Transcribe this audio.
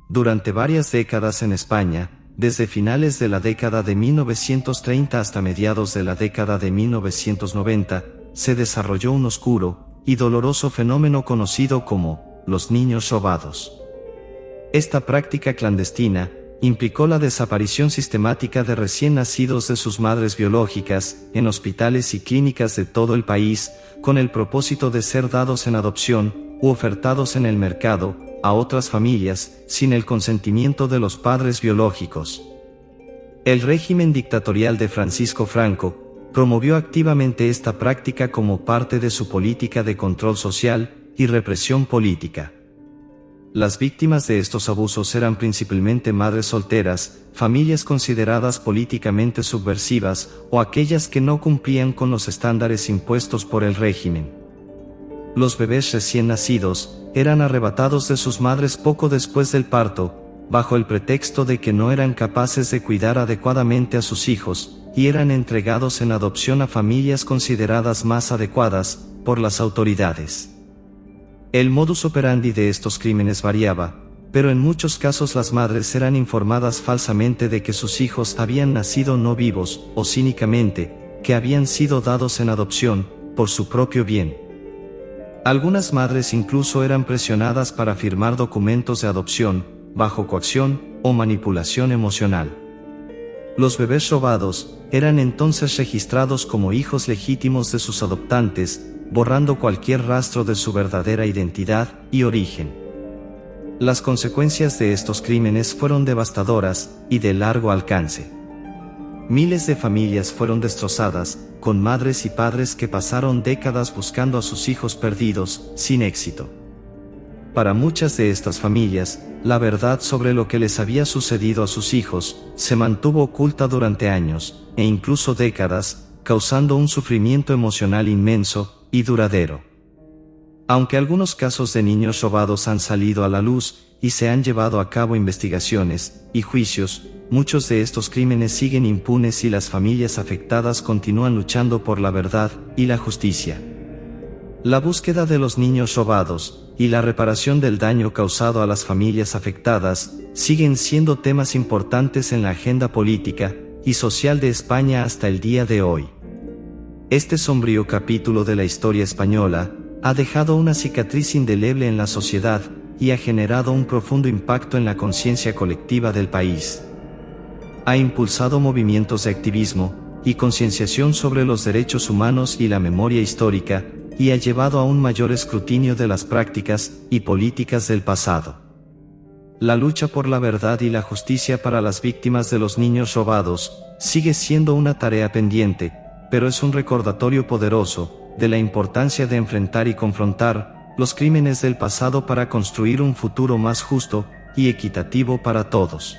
Durante varias décadas en España, desde finales de la década de 1930 hasta mediados de la década de 1990, se desarrolló un oscuro y doloroso fenómeno conocido como los niños robados. Esta práctica clandestina implicó la desaparición sistemática de recién nacidos de sus madres biológicas en hospitales y clínicas de todo el país, con el propósito de ser dados en adopción u ofertados en el mercado a otras familias sin el consentimiento de los padres biológicos. El régimen dictatorial de Francisco Franco promovió activamente esta práctica como parte de su política de control social y represión política. Las víctimas de estos abusos eran principalmente madres solteras, familias consideradas políticamente subversivas o aquellas que no cumplían con los estándares impuestos por el régimen. Los bebés recién nacidos eran arrebatados de sus madres poco después del parto, bajo el pretexto de que no eran capaces de cuidar adecuadamente a sus hijos, y eran entregados en adopción a familias consideradas más adecuadas por las autoridades. El modus operandi de estos crímenes variaba, pero en muchos casos las madres eran informadas falsamente de que sus hijos habían nacido no vivos, o cínicamente, que habían sido dados en adopción, por su propio bien. Algunas madres incluso eran presionadas para firmar documentos de adopción, bajo coacción o manipulación emocional. Los bebés robados eran entonces registrados como hijos legítimos de sus adoptantes, borrando cualquier rastro de su verdadera identidad y origen. Las consecuencias de estos crímenes fueron devastadoras y de largo alcance. Miles de familias fueron destrozadas, con madres y padres que pasaron décadas buscando a sus hijos perdidos, sin éxito. Para muchas de estas familias, la verdad sobre lo que les había sucedido a sus hijos se mantuvo oculta durante años, e incluso décadas, causando un sufrimiento emocional inmenso y duradero. Aunque algunos casos de niños robados han salido a la luz y se han llevado a cabo investigaciones y juicios, muchos de estos crímenes siguen impunes y las familias afectadas continúan luchando por la verdad y la justicia. La búsqueda de los niños robados y la reparación del daño causado a las familias afectadas siguen siendo temas importantes en la agenda política y social de España hasta el día de hoy. Este sombrío capítulo de la historia española ha dejado una cicatriz indeleble en la sociedad y ha generado un profundo impacto en la conciencia colectiva del país. Ha impulsado movimientos de activismo y concienciación sobre los derechos humanos y la memoria histórica, y ha llevado a un mayor escrutinio de las prácticas y políticas del pasado. La lucha por la verdad y la justicia para las víctimas de los niños robados sigue siendo una tarea pendiente, pero es un recordatorio poderoso de la importancia de enfrentar y confrontar los crímenes del pasado para construir un futuro más justo y equitativo para todos.